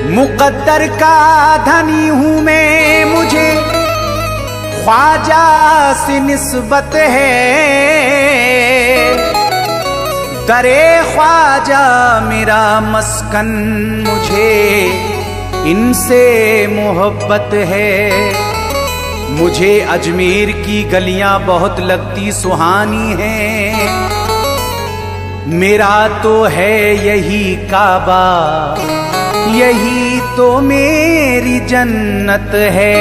मुकद्दर का धनी हूँ मैं, मुझे ख्वाजा से निस्बत है। दरे ख्वाजा मेरा मस्कन, मुझे इनसे मोहब्बत है। मुझे अजमेर की गलियां बहुत लगती सुहानी हैं। मेरा तो है यही काबा, यही तो मेरी जन्नत है।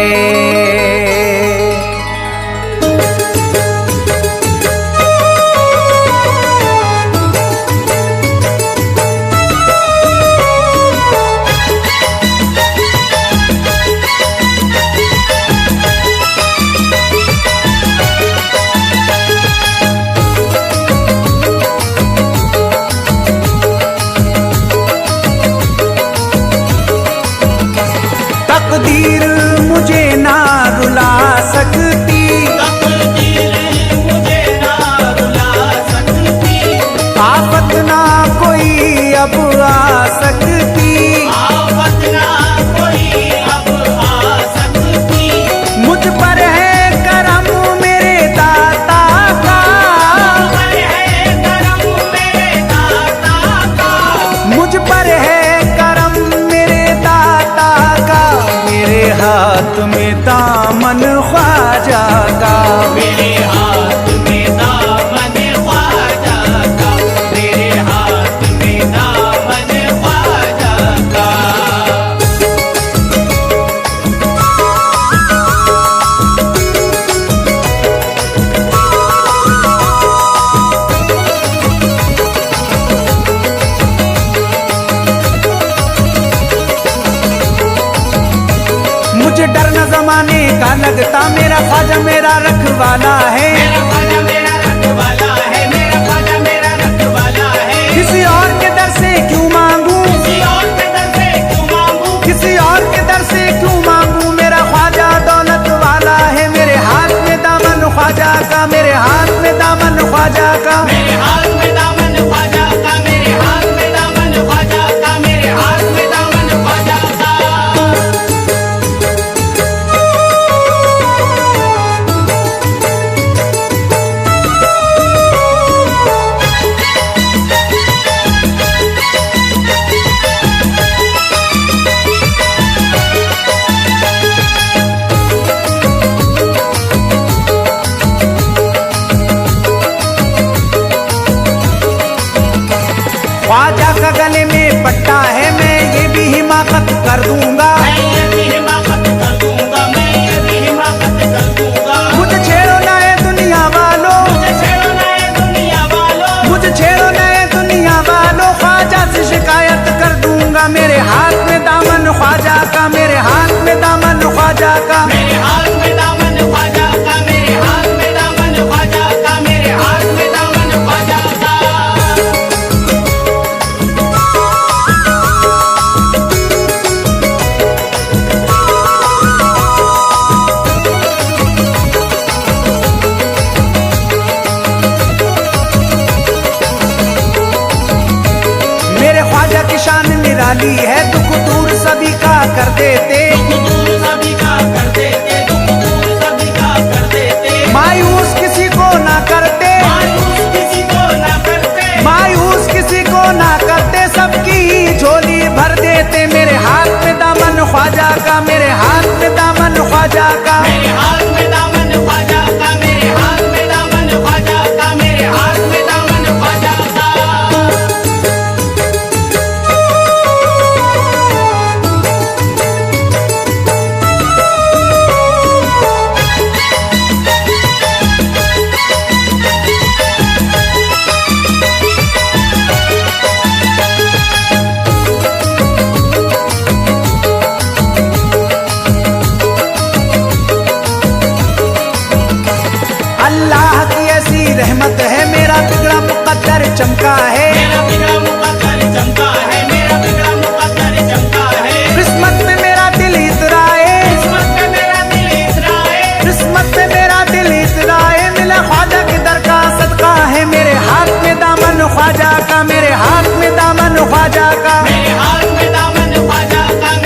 तकदीर मुझे ना रुला सकती, तकदीर मुझे ना रुला सकती। आफत ना कोई अब आ सकती, आफत ना कोई अब आ सकती। मुझ पर है करम मेरे दाता का, पर है करम मेरे दाता का। मुझ पर है करम मेरे दाता का। मेरे हाथ में दामन ख्वाजा का, मेरे हाथ में दामन ख्वाजा का। मेरे हाथ में दामन ख्वाजा का। मुझे डर न जमाने का लगता, मेरा ख्वाजा मेरा रखवाला है। मेरा ख्वाजा मेरा रखवाला है। मेरा ख्वाजा मेरा रखवाला है। किसी और के दर से क्यों मांगू, किसी और के दर से क्यों मांगू। किसी और के दर से क्यों मांगू। मेरा ख्वाजा दौलत वाला है। मेरे हाथ में दामन ख्वाजा का, मेरे हाथ में दामन ख्वाजा का। मेरे हाथ में दामन ख्वाजा का। मेरे हाथ में दामन ख्वाजा का। मेरे हाथ में दामन ख्वाजा का। ख्वाजा का गले में पट्टा है, मैं ये भी हिमाकत कर दूंगा। मैं ये भी हिमाकत कर दूंगा। मैं ये भी हिमाकत कर दूंगा। मुझे छेड़ो ना ये दुनिया वालों, मुझे छेड़ो ना ये दुनिया वालों। मुझे छेड़ो ना ये दुनिया वालों। ख्वाजा से शिकायत कर दूंगा। मेरे हाथ में दामन ख्वाजा का, मेरे हाथ में दामन ख्वाजा का। मेरे हाथ में दामन ख्वाजा का। मेरे हाथ में दामन ख्वाजा का। मेरे हाथ में दामन ख्वाजा का। मेरे ख्वाजा की शान निराली है, दुख दूर सभी का कर देते। दुख दूर सभी का कर देते। दुख दूर सभी का कर देते। मायूस किसी को ना करते, मायूस किसी को ना करते। मायूस किसी को ना करते। सबकी झोली भर देते। मेरे हाथ में दामन ख्वाजा का, मेरे हाथ में दामन ख्वाजा का। मेरे हाथ में दामन ख्वाजा का। मेरे हाथ में दामन ख्वाजा का। मेरे हाथ में दामन ख्वाजा का। अल्लाह की ऐसी रहमत है, मेरा बिगड़ा मुकद्दर चमका है। मेरा बिगड़ा मुकद्दर चमका है। मेरा बिगड़ा मुकद्दर चमका है। किस्मत में मेरा दिल इतराए, किस्मत में मेरा दिल इतराए। किस्मत में मेरा दिल इतराए। मिला ख्वाजा के दर का सदका है। मेरे हाथ में दामन ख्वाजा का, मेरे हाथ में दामन ख्वाजा का। मेरे हाथ में दामन ख्वाजा का।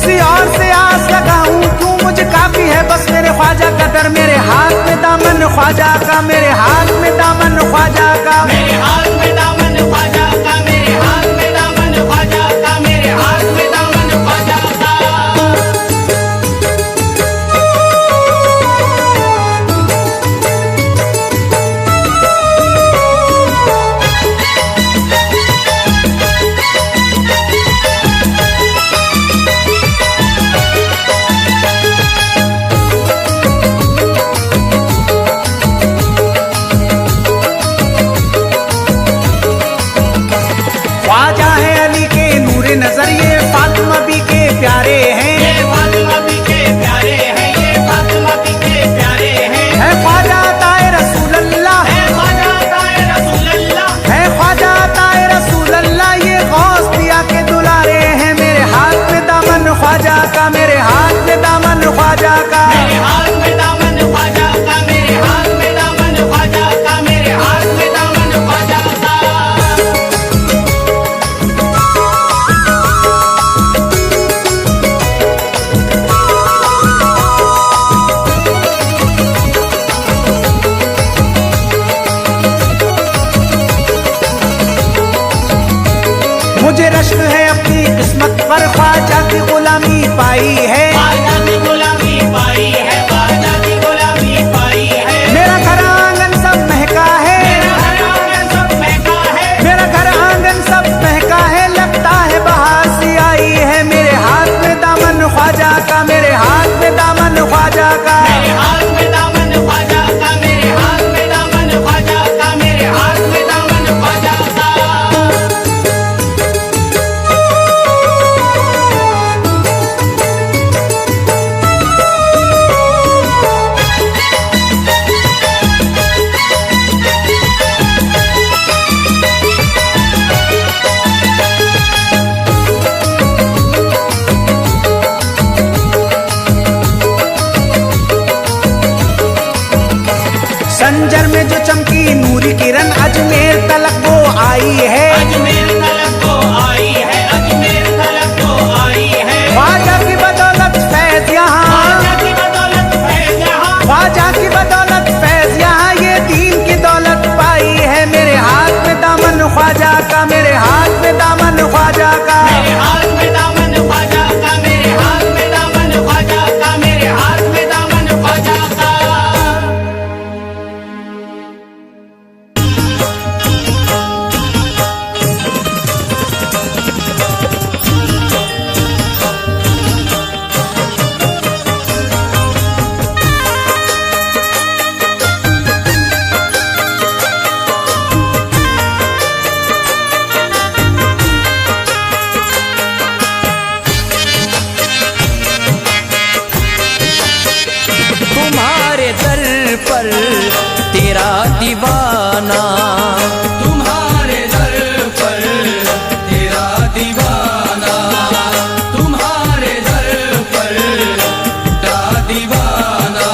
किसी और से आस लगाऊं क्यों, मुझे काफी है बस मेरे ख्वाजा का दर। मेरे हाथ में दामन ख्वाजा का, मेरे हाथ में दामन ख्वाजा का, मेरे हाथ में दामन ख्वाजा का, मेरे हाथ में दामन ख्वाजा का, मेरे हाथ में दामन ख्वाजा का। ख्वाजा है अली के नूरे नजर, ये फातिमा भी के प्यारे हैं, ये फातिमा भी के प्यारे हैं, ये फातिमा भी के प्यारे हैं। है ख्वाजा ताए रसूल अल्लाह, है ख्वाजा ताए रसूल अल्लाह, है ख्वाजा ताए रसूल अल्लाह, ये गौस पिया के दुलारे हैं। मेरे हाथ में दामन ख्वाजा का, मेरे हाथ में दामन ख्वाजा का, मेरे हाथ में दामन ख्वाजा का, मेरे हाथ में दामन ख्वाजा का, मेरे हाथ में दामन ख्वाजा का। मुझे रश्क है अपनी किस्मत पर, ख्वाजा की गुलामी पाई है, ख्वाजा की गुलामी पाई है, ख्वाजा की गुलामी पाई है। मेरा घर आंगन सब महका है, मेरा घर आंगन सब महका है, मेरा घर आंगन सब महका है, लगता है बहार सी आई है। मेरे हाथ में दामन ख्वाजा का, मेरे हाथ में दामन ख्वाजा का, मेरे हाथ में दामन ख्वाजा का, मेरे हाथ में दामन ख्वाजा का, मेरे हाथ में दामन ख्वाजा का। संजर में जो चमकी नूरी किरण, अजमेर तलक वो आई है, अजमेर तलक को आई है, अजमेर तलक को आई है। ख्वाजा की बदौलत फैज यहाँ, ख्वाजा की बदौलत फैज़ यहाँ, ख्वाजा की बदौलत फैज यहाँ, ये दीन की दौलत पाई है। मेरे हाथ में दामन ख्वाजा का, मेरे हाथ में दामन ख्वाजा का, मेरे हाथ में दामन ख्वाजा का, मेरे हाथ में दामन ख्वाजा का, मेरे हाथ में दामन ख्वाजा का। तुम्हारे दर पर तेरा दीवाना, तुम्हारे दर पर तेरा दीवाना, तुम्हारे दर पर तेरा दीवाना,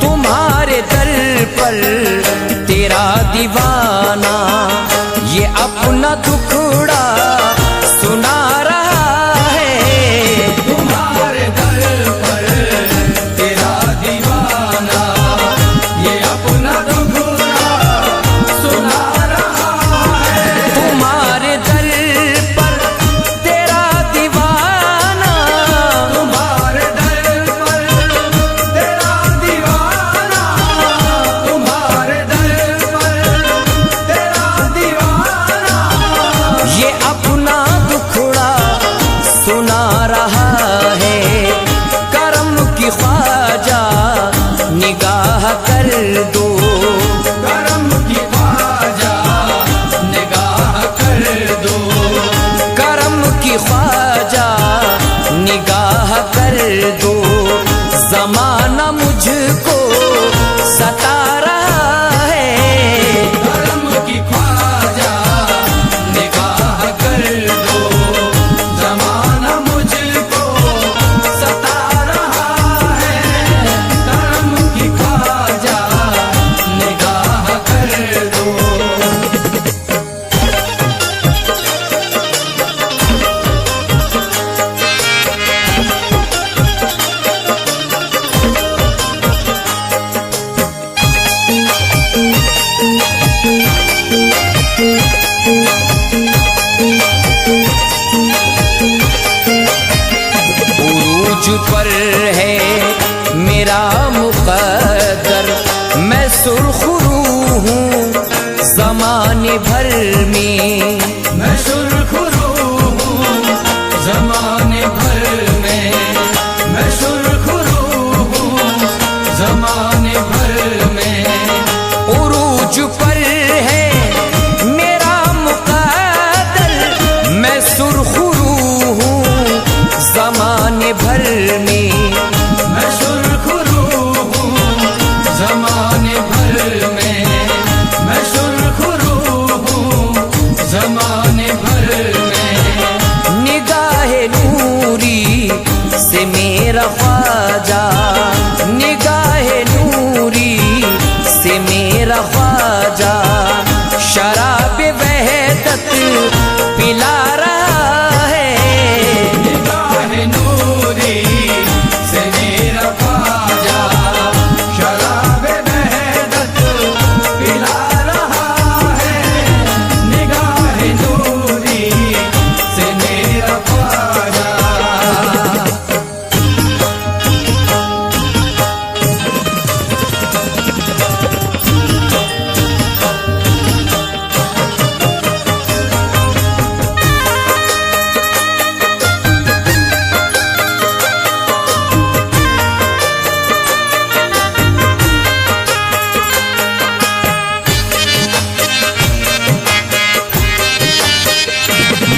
तुम्हारे दर पर तेरा दीवाना, ये अपना दुखड़ा सुना रहा है। तुम्हारे दर पर तेरा दीवाना, ये अपना दुखड़ा सुना रहा है। तुम्हारे दर पर तेरा दीवाना, तुम्हारे दर पर तेरा दीवाना, तुम्हारे दर पर तेरा दीवाना, ये अपना भर में, मैं सुरखरू हूँ जमाने भर में, मैं सुरखरू हूँ जमाने भर में। उरूज पर है मेरा मुक़द्दर, मैं सुरखरू हूँ ज़माने भर में, मैं सुरखरू हूँ जमाने भर में, मैं सुरखरू हूँ जमाने भर में। निगाहे नूरी से मेरा ख्वाजा, निगाहे नूरी से मेरा ख्वाजा शराब वहदत पिला रहा है। निगाह नूरी से मेरा ख्वाजा शराब वहदत पिला रहा है। निगाह नूरी से मेरा ख्वाजा।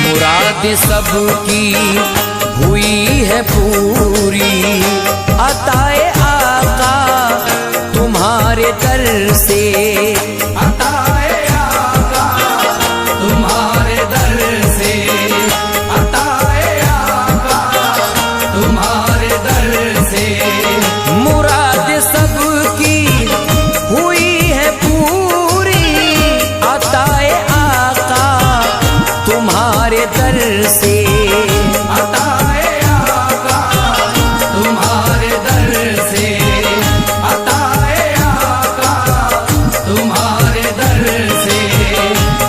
मुराद सबकी हुई है पूरी, अताए आका तुम्हारे दर से, अताए आका तुम्हारे दर से, अताए आका तुम्हारे दर से। मुराद सबकी हुई है पूरी, अताए आका तुम्हारे दर से, अताए आका तुम्हारे दर से, अताए आका तुम्हारे दर से।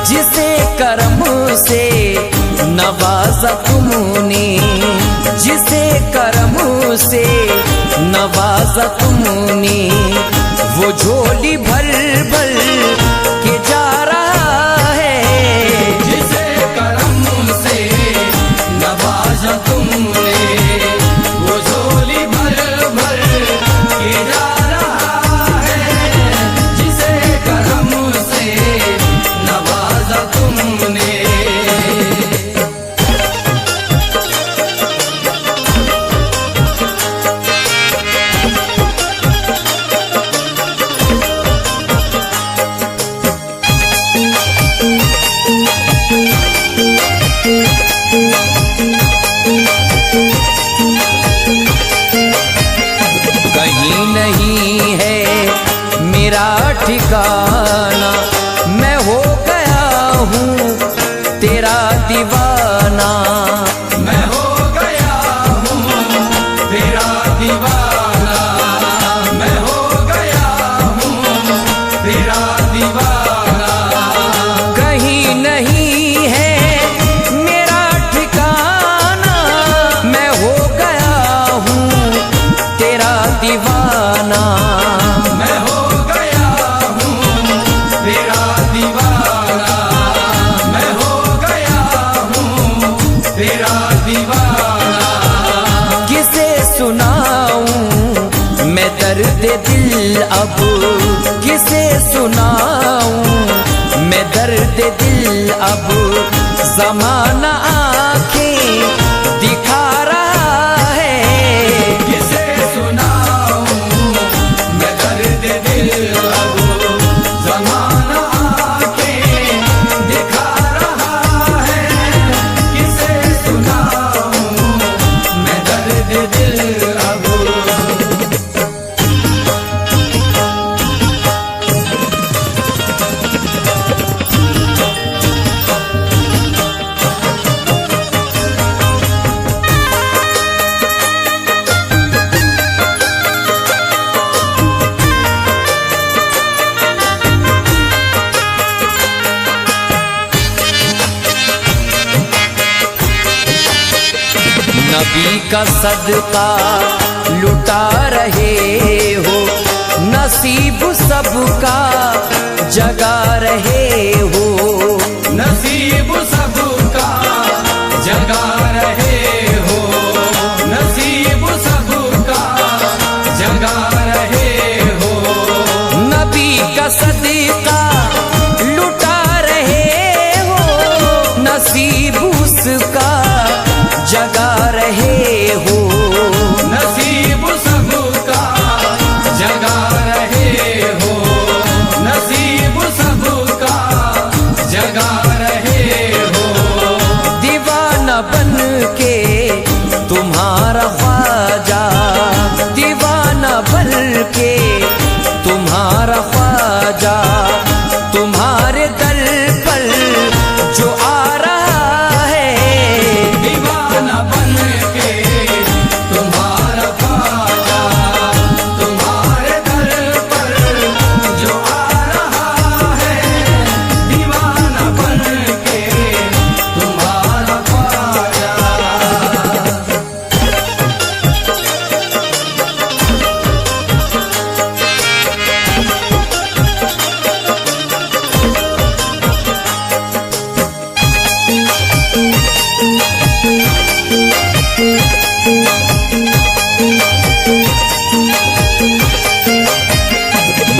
जिसे करम से नवाजा तुमने, जिसे करम से नवाजा तुमने, वो झोली भर भर के जा रहा है। जिसे करम से नवाजा तुमने, वो झोली भर भर के जा रहा है। जिसे करम से नवाजा तुमने। कहीं नहीं है मेरा ठिकाना, मैं हो गया हूँ तेरा दीवाना। मैं हो गया हूँ तेरा दीवाना, मैं हो गया हूँ तेरा दीवाना। कहीं नहीं है मेरा ठिकाना, मैं हो गया हूँ तेरा दीवाना। मैं हो गया हूँ तेरा दीवाना, मैं हो गया हूँ तेरा दीवाना। किसे सुनाऊं मैं दर्द दिल अब, किसे सुनाऊं मैं दर्द दिल अब, ज़माना आंखें दिखा रहा है। किसे सुनाऊं मैं दर्द दिल अब, ज़माना आंखें दिखा रहा है। किसे सुनाऊं मैं दर्द दिल अब। नबी का सदका लुटा रहे हो, न नसीब सबका जगा रहे हो, नसीब सबका जगा रहे हो, नसीब सबका जगा रहे हो। नबी का सदका लुटा रहे हो, नसीब उसका जगा रहे हो, नसीब सबका जगा रहे हो, नसीब सबका जगा रहे हो। दीवाना बन के तुम्हारा ख्वाजा, दीवाना बन के तुम्हारा ख्वाजा, तुम्हारे दर पर जो आ रहा है, दीवाना बन के तुम्हारा ख्वाजा, तुम्हारे दर पर जो आ रहा है, दीवाना बन के तुम्हारा ख्वाजा।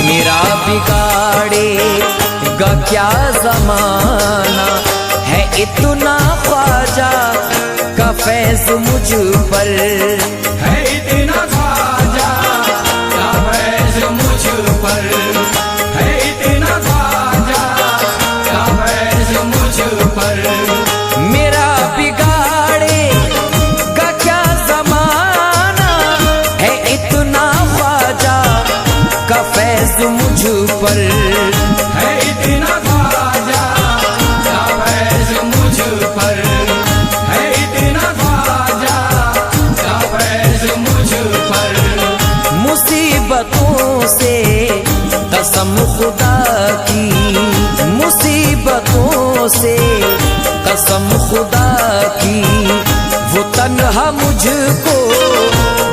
मेरा बिगाड़ेगा क्या जमाना है, इतना ख्वाजा का फैज़ मुझ पर, है इतना ख्वाजा का फैज़ मुझ पर, है इतना ख्वाजा का फैज़ मुझ पर। मेरा बिगाड़ेगा क्या जमाना है, इतना ख्वाजा का फैज़ मुझ पर, है इतना ख्वाजा का फैज़ मुझ पर, है इतना ख्वाजा का फैज़ मुझ पर। मुसीबतों से कसम खुदा की, मुसीबतों से कसम खुदा की, वो तन्हा मुझको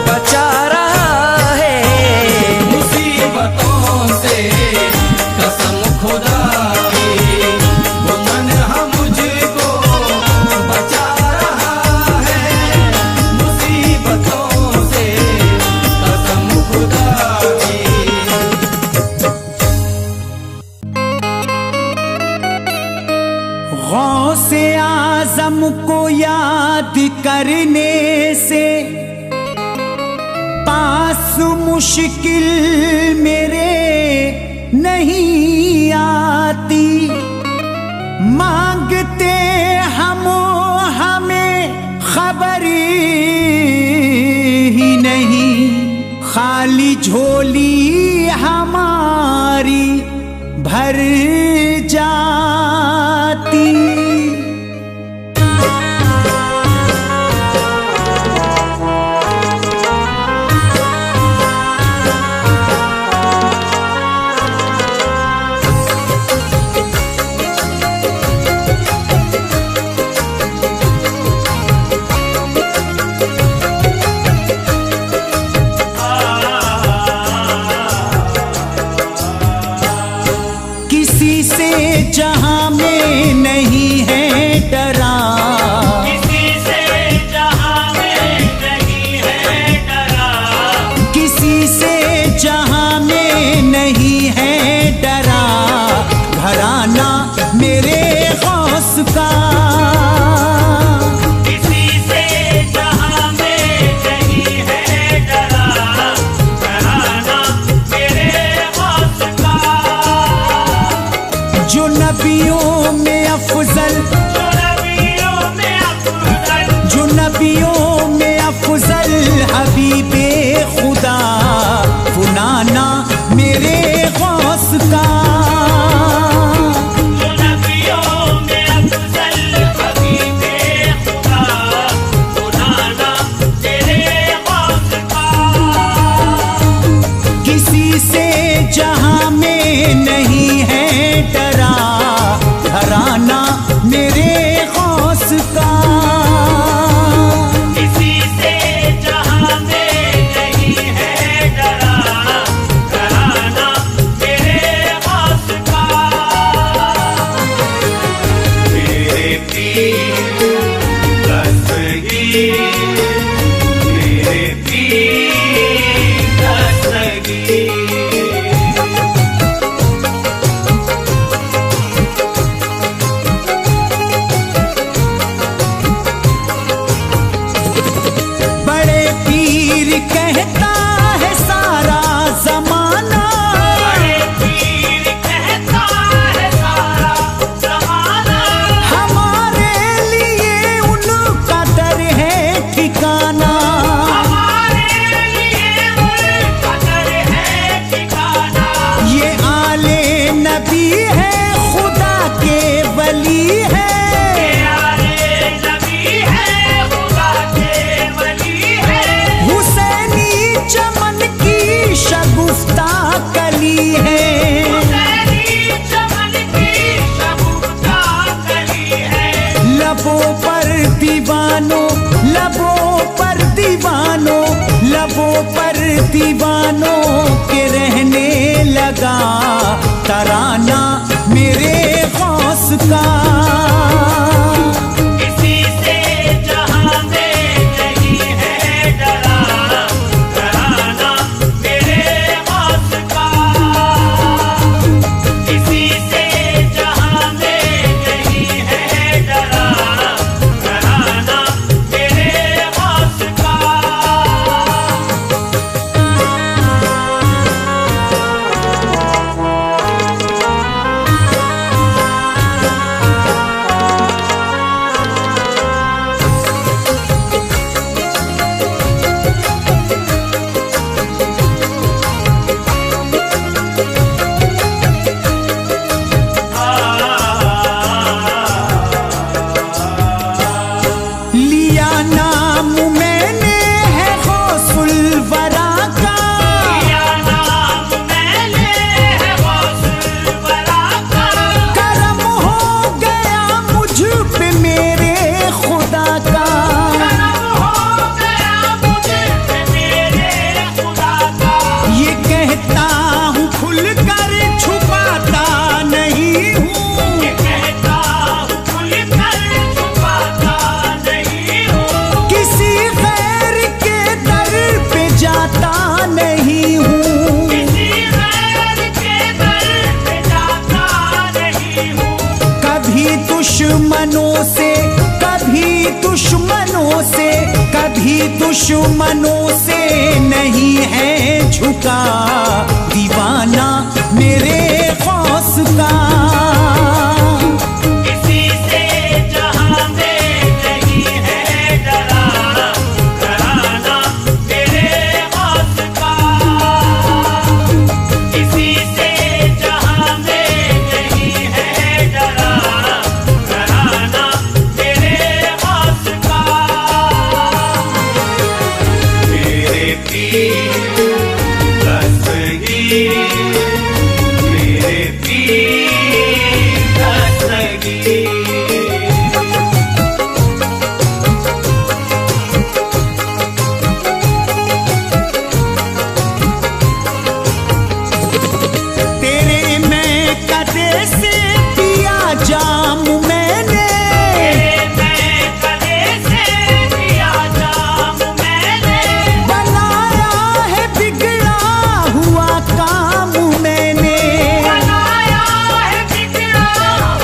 बचा रहा है, मुसीबतों से कसम खुदा की, वो तन्हा मुझको बचा रहा है, मुसीबतों से कसम खुदा की। गौसे आजम को याद करने से पास मुश्किल मेरे नहीं आती, मांगते हमें खबर ही नहीं, खाली झोली हमारी भर जाती। किसी से जहां में नहीं है डरा, किसी से जहां में नहीं है डरा, किसी से जहां में नहीं है डरा, घराना मेरे गौस का, किसी से जहां में नहीं है डरा, घराना मेरे गौस का। जो नबियों में अफजल, जो नबियों में अफजल, जो नबियों में अफजल हबीबे खुदा, फुनाना मेरे गौस का, जो नबियों में अफजल हबीबे खुदा, फुनाना मेरे गौस का। किसी से जहां में नहीं है डरा, घराना मेरे मेरे पीर दस्तगीर, मेरे पीर दस्तगीर। बड़े पीर कहता है सारा जमाना, बड़े पीर कहता है सारा जमाना, हमारे लिए उनका दर है ठिकाना। हमारे लिए उनका दर है ठिकाना। ये आले नबी है, खुदा के वली है, प्यारे नबी है, खुदा के वली है। हुसैनी चमन की शगुफ्ता कली है। हुसैनी चमन की शगुफ्ता कली है। लबों पर दीवानों, लबों पर दीवानों, लबों पर दीवानों के रहने लगा तराना मेरे गौस का। किसी से जहां में नहीं है डरा, डराना मेरे गौस का। किसी से जहां में नहीं है डरा, डराना मेरे गौस का। लिया नाम मैंने है गौसुल वरा का, या नाम मैंने है गौसुल वरा का। करम हो गया मुझ पे मेरे खुदा का। करम हो गया मुझ पे मेरे खुदा का। ये कहता हूँ खुलकर, छुपाता नहीं हूँ, ये कहता हूँ खुलकर, छुपाता नहीं हूँ। किसी गैर के दर पे जाता नहीं हूँ। किसी गैर के दर पे जाता नहीं हूँ। कभी दुश्मनों से, कभी दुश्मनों से, कभी दुश्मनों से नहीं है झुका दीवाना मेरे गौस का। किसी से जहां में नहीं है डरा, डराना मेरे गौस का। किसी से जहां में नहीं है डरा, डराना मेरे गौस का। मेरे पीर दस्तगीर, मेरे पीर दस्तगीर। तेरे मैं कदे से पिया जाम मैंने, मैं कदे से पिया जाम मैंने। बनाया है बिगड़ा हुआ काम मैंने। बनाया है बिगड़ा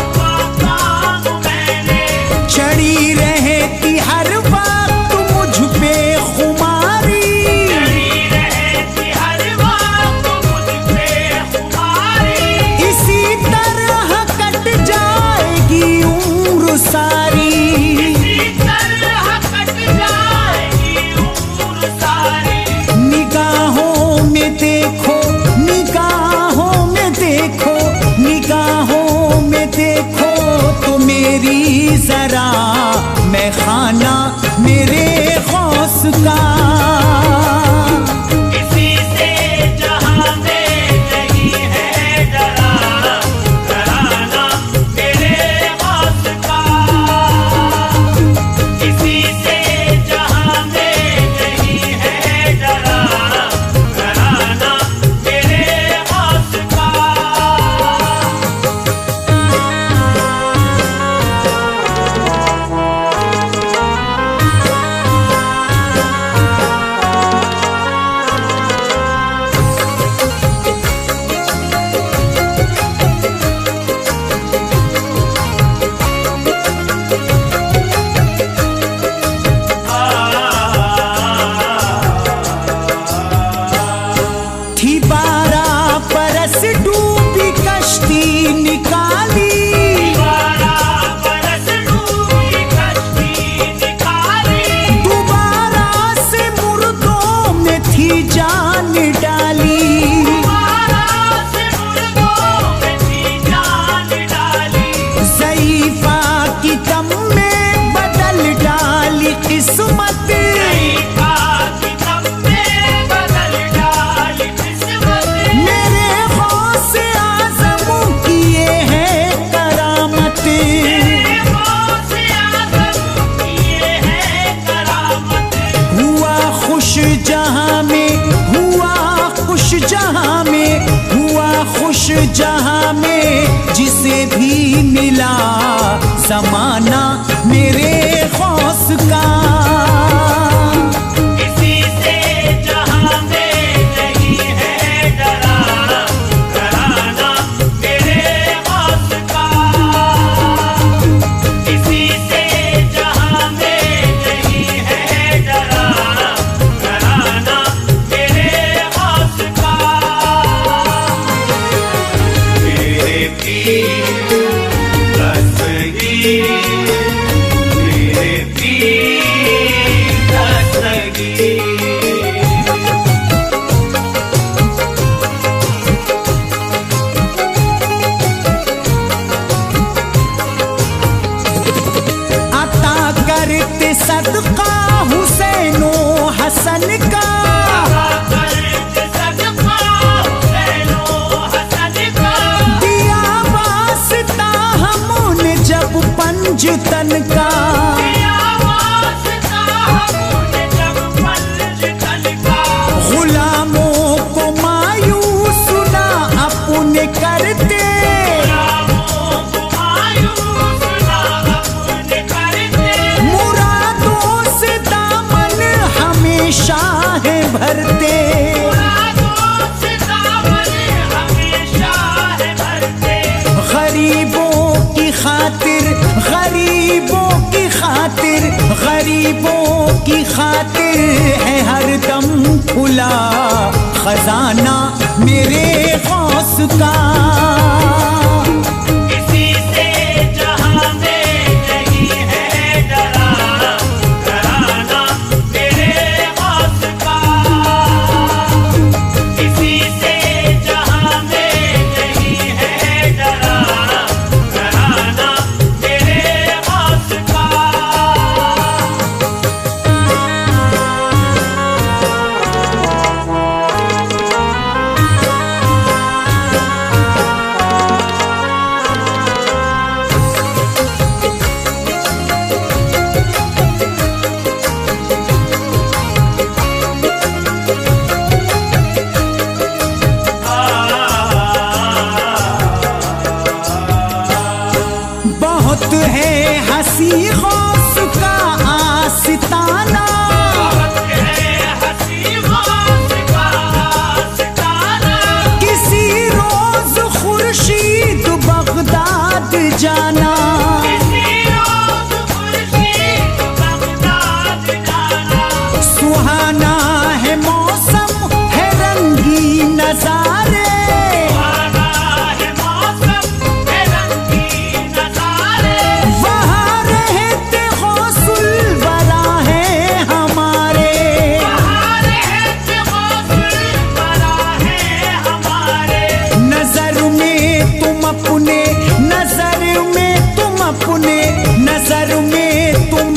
हुआ काम मैंने। चढ़ी रहती हर वक्त मुझ पे खुमारी, चढ़ी रहती हर वक्त मुझ पे खुमारी। इसी तरह कट जाएगी उम्र सारी। इसी तरह कट जाएगी उम्र सारी। निगाहों में देखो, निगाहों में देखो, निगाहों में देखो तो मेरी जरा मैं खाना मेरे गौस का। किसी से जहां में नहीं है डरा, डराना मेरे गौस का। किसी से जहां में नहीं है डरा, डराना मेरे गौस का। सहीफा की दम में बदल डाली किस्मत, मेरे गौसे आज़म किए हैं करामत। हुआ खुश जहां में, हुआ खुश जहां में, हुआ खुश जहां में जिसे भी मिला ज़माना मेरे गौस का। सदका हुसैनो हसन का, दिया वास्ता हमने जब पंजतन का। गुलामों को मायूस ना अपने करते, शाह भरते, गरीबों की खातिर, गरीबों की खातिर, गरीबों की खातिर है हरदम खुला खजाना मेरे गौस का। है हंसी गौस का आस्ताना, किसी रोज खुर्शीद बगदाद जाना, सुहाना है मौसम है रंगी नजारे,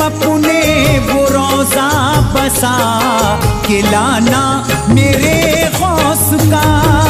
अपने वो रोज़ा बसा के लाना मेरे गौस का।